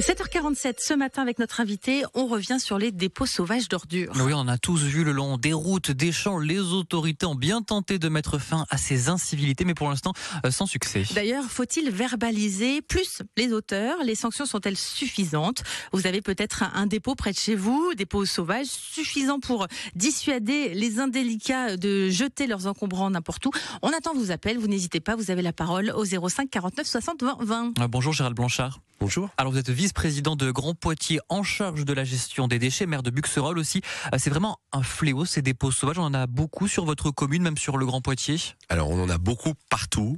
7h47 ce matin avec notre invité, on revient sur les dépôts sauvages d'ordures. Oui, on a tous vu le long des routes, des champs, les autorités ont bien tenté de mettre fin à ces incivilités, mais pour l'instant sans succès. D'ailleurs, faut-il verbaliser plus les auteurs? Les sanctions sont-elles suffisantes? Vous avez peut-être un dépôt près de chez vous, dépôt sauvage, suffisant pour dissuader les indélicats de jeter leurs encombrants n'importe où. On attend vos appels, vous n'hésitez pas, vous avez la parole au 05 49 60 20 20. Bonjour Gérald Blanchard. Bonjour. Alors vous êtes vice-président de Grand Poitiers en charge de la gestion des déchets, maire de Buxerolles aussi. C'est vraiment un fléau ces dépôts sauvages, on en a beaucoup sur votre commune, même sur le Grand Poitiers? Alors on en a beaucoup partout,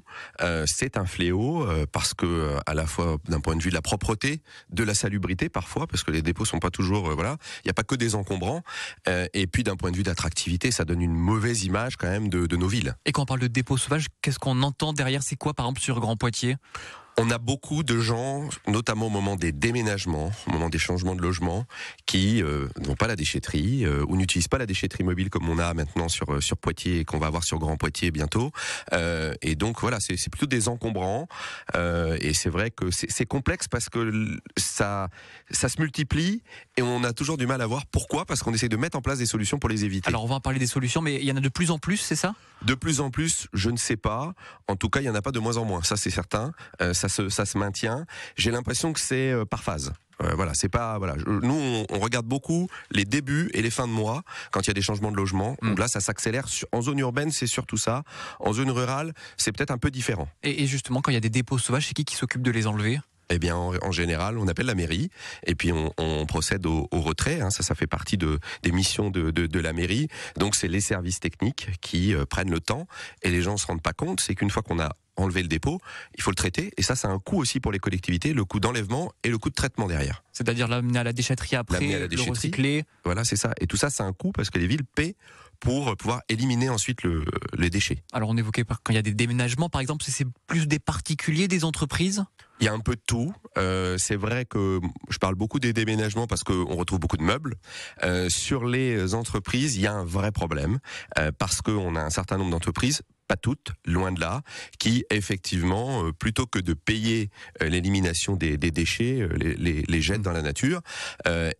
c'est un fléau parce que à la fois d'un point de vue de la propreté, de la salubrité parfois, parce que les dépôts sont pas toujours, il n'y a pas que des encombrants, et puis d'un point de vue d'attractivité, ça donne une mauvaise image quand même de nos villes. Et quand on parle de dépôts sauvages, qu'est-ce qu'on entend derrière? C'est quoi par exemple sur Grand Poitiers? On a beaucoup de gens, notamment au moment des déménagements, au moment des changements de logement, qui n'ont pas la déchetterie ou n'utilisent pas la déchetterie mobile comme on a maintenant sur Poitiers et qu'on va avoir sur Grand Poitiers bientôt. Et donc voilà, c'est plutôt des encombrants. Et c'est vrai que c'est complexe parce que ça se multiplie et on a toujours du mal à voir pourquoi, parce qu'on essaie de mettre en place des solutions pour les éviter. Alors on va en parler des solutions, mais il y en a de plus en plus, c'est ça? De plus en plus, je ne sais pas. En tout cas, il y en a pas de moins en moins. Ça, c'est certain. Ça se maintient. J'ai l'impression que c'est par phase. Voilà, c'est pas Nous, on regarde beaucoup les débuts et les fins de mois quand il y a des changements de logement. Donc là, ça s'accélère. En zone urbaine, c'est surtout ça. En zone rurale, c'est peut-être un peu différent. Et justement, quand il y a des dépôts sauvages, c'est qui s'occupe de les enlever? Eh bien, en général, on appelle la mairie et puis on procède au retrait. Ça fait partie des missions de la mairie. Donc, c'est les services techniques qui prennent le temps et les gens se rendent pas compte. C'est qu'une fois qu'on a enlevé le dépôt, il faut le traiter et ça a un coût aussi pour les collectivités, le coût d'enlèvement et le coût de traitement derrière. C'est-à-dire l'amener à la déchetterie après, le recycler. Voilà, c'est ça. Et tout ça, c'est un coût parce que les villes paient pour pouvoir éliminer ensuite les déchets. Alors on évoquait quand il y a des déménagements, par exemple, c'est plus des particuliers, des entreprises? Il y a un peu de tout. C'est vrai que je parle beaucoup des déménagements parce qu'on retrouve beaucoup de meubles. Sur les entreprises, il y a un vrai problème parce qu'on a un certain nombre d'entreprises, pas toutes, loin de là, qui effectivement, plutôt que de payer l'élimination des déchets, les jettent dans la nature.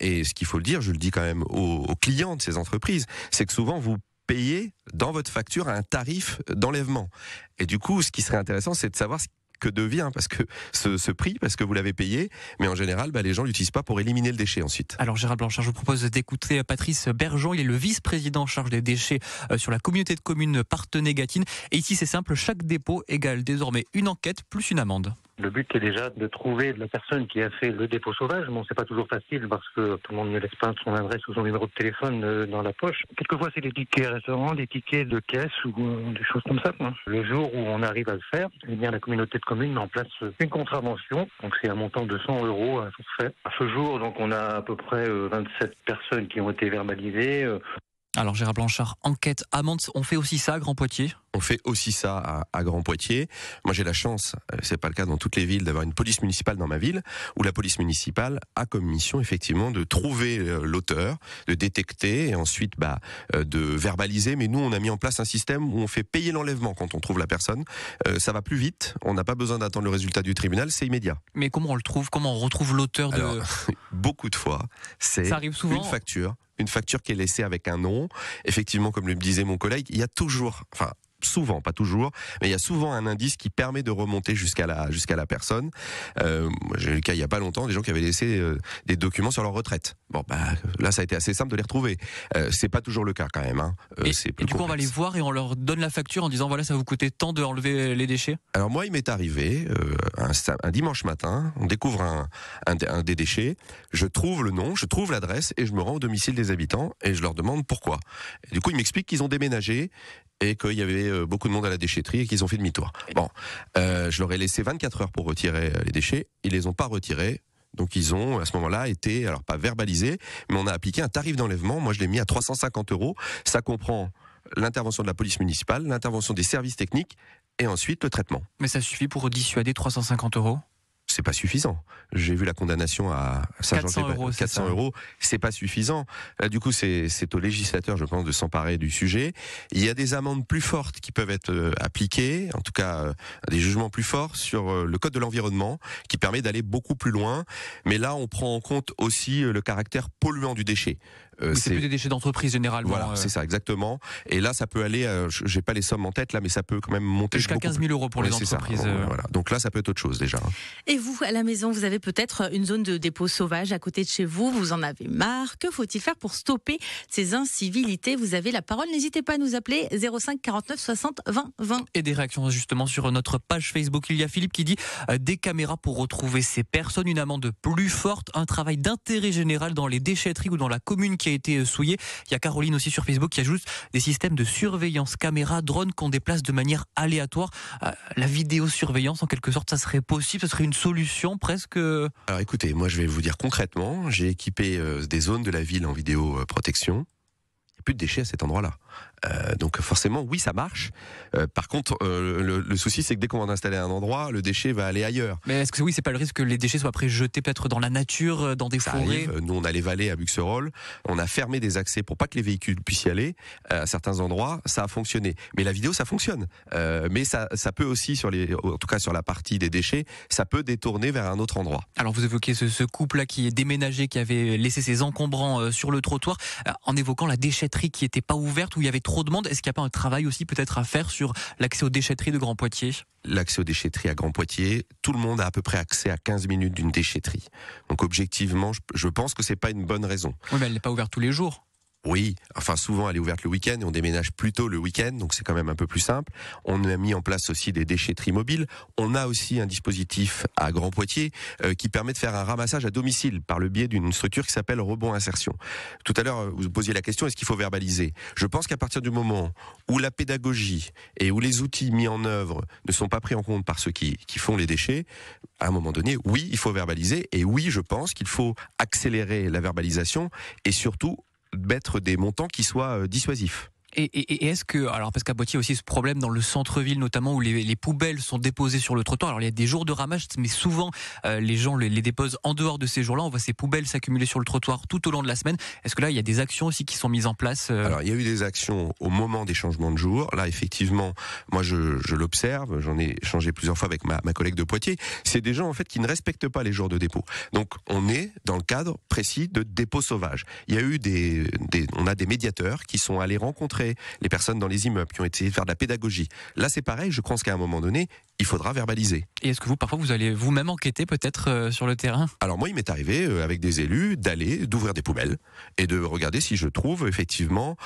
Et ce qu'il faut le dire, je le dis quand même aux clients de ces entreprises, c'est que souvent vous payez dans votre facture un tarif d'enlèvement. Et du coup, ce qui serait intéressant, c'est de savoir que devient parce que ce prix, parce que vous l'avez payé, mais en général, les gens l'utilisent pas pour éliminer le déchet ensuite. Alors Gérald Blanchard, je vous propose d'écouter Patrice Bergeon, il est le vice-président en charge des déchets sur la communauté de communes Parthenay-Gâtine. Et ici, c'est simple, chaque dépôt égale désormais une enquête plus une amende. Le but est déjà de trouver la personne qui a fait le dépôt sauvage. Bon, c'est pas toujours facile parce que tout le monde ne laisse pas son adresse ou son numéro de téléphone dans la poche. Quelquefois, c'est des tickets restaurants, des tickets de caisse ou des choses comme ça. Le jour où on arrive à le faire, eh bien, la communauté de communes met en place une contravention. Donc, c'est un montant de 100 € à forfait. À ce jour, donc, on a à peu près 27 personnes qui ont été verbalisées. Alors Gérald Blanchard, enquête, amende, on fait aussi ça à Grand Poitiers? On fait aussi ça à Grand Poitiers. Moi, j'ai la chance, c'est pas le cas dans toutes les villes, d'avoir une police municipale dans ma ville, où la police municipale a comme mission effectivement de trouver l'auteur, de détecter et ensuite de verbaliser. Mais nous, on a mis en place un système où on fait payer l'enlèvement quand on trouve la personne. Ça va plus vite. On n'a pas besoin d'attendre le résultat du tribunal, c'est immédiat. Mais comment on le trouve? Comment on retrouve l'auteur de... Alors, beaucoup de fois, c'est ça arrive souvent. Une facture qui est laissée avec un nom. Effectivement, comme le disait mon collègue, il y a toujours, souvent, pas toujours, mais il y a souvent un indice qui permet de remonter jusqu'à la personne. J'ai eu le cas il y a pas longtemps, des gens qui avaient laissé des documents sur leur retraite. Bon, là, ça a été assez simple de les retrouver. C'est pas toujours le cas quand même. Et du coup, on va les voir et on leur donne la facture en disant voilà, ça va vous coûter tant de enlever les déchets. Alors moi, il m'est arrivé un dimanche matin, on découvre un des déchets, je trouve le nom, je trouve l'adresse et je me rends au domicile des habitants et je leur demande pourquoi. Et du coup, ils m'expliquent qu'ils ont déménagé et qu'il y avait beaucoup de monde à la déchetterie et qu'ils ont fait demi-tour. Bon, je leur ai laissé 24 heures pour retirer les déchets, ils les ont pas retirés. Donc ils ont à ce moment-là été, alors pas verbalisés, mais on a appliqué un tarif d'enlèvement. Moi je l'ai mis à 350 €. Ça comprend l'intervention de la police municipale, l'intervention des services techniques et ensuite le traitement. Mais ça suffit pour dissuader 350 €? c'est pas suffisant. J'ai vu la condamnation à 400 euros, 400 euros, c'est pas suffisant. Là, du coup, c'est au législateur, je pense, de s'emparer du sujet. Il y a des amendes plus fortes qui peuvent être appliquées, en tout cas des jugements plus forts sur le code de l'environnement, qui permet d'aller beaucoup plus loin. Mais là, on prend en compte aussi le caractère polluant du déchet. Oui, c'est plus des déchets d'entreprise généralement. Voilà, c'est ça, exactement. Et là, ça peut aller, j'ai pas les sommes en tête là, mais ça peut quand même monter jusqu'à 15 000 euros pour les entreprises. Voilà. Donc là, ça peut être autre chose déjà. Et vous, à la maison, vous avez peut-être une zone de dépôt sauvage à côté de chez vous. Vous en avez marre. Que faut-il faire pour stopper ces incivilités? Vous avez la parole. N'hésitez pas à nous appeler 05 49 60 20 20. Et des réactions justement sur notre page Facebook. Il y a Philippe qui dit des caméras pour retrouver ces personnes, une amende plus forte, un travail d'intérêt général dans les déchetteries ou dans la commune qui a été souillée. Il y a Caroline aussi sur Facebook qui ajoute des systèmes de surveillance, caméras, drones qu'on déplace de manière aléatoire. La vidéosurveillance, en quelque sorte, ça serait possible, ça serait une solution presque. Alors écoutez, moi je vais vous dire concrètement, j'ai équipé des zones de la ville en vidéoprotection. Il n'y a plus de déchets à cet endroit-là. Donc forcément, oui, ça marche. Par contre, le souci, c'est que dès qu'on va installer un endroit, le déchet va aller ailleurs. Mais est-ce que oui, c'est pas le risque que les déchets soient après jetés peut-être dans la nature, dans des ça forêts? Arrive. Nous, on a les vallées à Buxerolles. On a fermé des accès pour pas que les véhicules puissent y aller. À certains endroits, ça a fonctionné. Mais la vidéo, ça fonctionne. Mais ça peut aussi, en tout cas sur la partie des déchets, ça peut détourner vers un autre endroit. Alors vous évoquez ce couple-là qui est déménagé, qui avait laissé ses encombrants sur le trottoir, en évoquant la déchetterie qui n'était pas ouverte, où il y avait trop de monde. Est-ce qu'il n'y a pas un travail aussi peut-être à faire sur l'accès aux déchetteries de Grand Poitiers? L'accès aux déchetteries à Grand Poitiers, tout le monde a à peu près accès à 15 minutes d'une déchetterie. Donc objectivement, je pense que c'est pas une bonne raison. Oui, mais elle n'est pas ouverte tous les jours. Oui, enfin souvent elle est ouverte le week-end et on déménage plutôt le week-end, donc c'est quand même un peu plus simple. On a mis en place aussi des déchetteries mobiles. On a aussi un dispositif à Grand Poitiers qui permet de faire un ramassage à domicile par le biais d'une structure qui s'appelle Rebond Insertion. Tout à l'heure, vous posiez la question, est-ce qu'il faut verbaliser? Je pense qu'à partir du moment où la pédagogie et où les outils mis en œuvre ne sont pas pris en compte par ceux qui font les déchets, à un moment donné, oui, il faut verbaliser et oui, je pense qu'il faut accélérer la verbalisation et surtout mettre des montants qui soient dissuasifs. Et est-ce que, alors parce qu'à Poitiers aussi ce problème dans le centre-ville notamment où les poubelles sont déposées sur le trottoir, alors il y a des jours de ramasse mais souvent les gens les déposent en dehors de ces jours-là, on voit ces poubelles s'accumuler sur le trottoir tout au long de la semaine. Est-ce que là il y a des actions aussi qui sont mises en place? Alors il y a eu des actions au moment des changements de jour, là effectivement moi je l'observe, j'en ai échangé plusieurs fois avec ma collègue de Poitiers, c'est des gens en fait qui ne respectent pas les jours de dépôt. Donc on est dans le cadre précis de dépôt sauvage. Il y a eu on a des médiateurs qui sont allés rencontrer les personnes dans les immeubles, qui ont essayé de faire de la pédagogie. Là, c'est pareil, je pense qu'à un moment donné, il faudra verbaliser. Et est-ce que vous, parfois, vous allez vous-même enquêter peut-être sur le terrain? Alors moi, il m'est arrivé, avec des élus, d'ouvrir des poubelles et de regarder si je trouve effectivement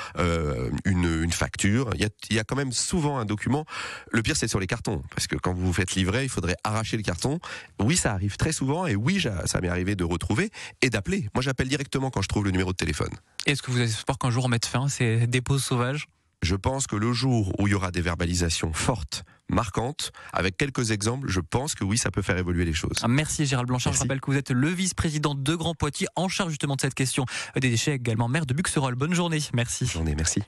une facture. Il y a quand même souvent un document. Le pire, c'est sur les cartons, parce que quand vous vous faites livrer, il faudrait arracher le carton. Oui, ça arrive très souvent, et oui, ça m'est arrivé de retrouver et d'appeler. Moi, j'appelle directement quand je trouve le numéro de téléphone. Est-ce que vous avez espoir qu'un jour on mette fin à ces dépôts sauvages? Je pense que le jour où il y aura des verbalisations fortes, marquantes, avec quelques exemples, je pense que oui, ça peut faire évoluer les choses. Merci Gérald Blanchard. Merci. Je rappelle que vous êtes le vice-président de Grand Poitiers en charge justement de cette question des déchets, également maire de Buxerolles. Bonne journée. Merci. Bonne journée, merci.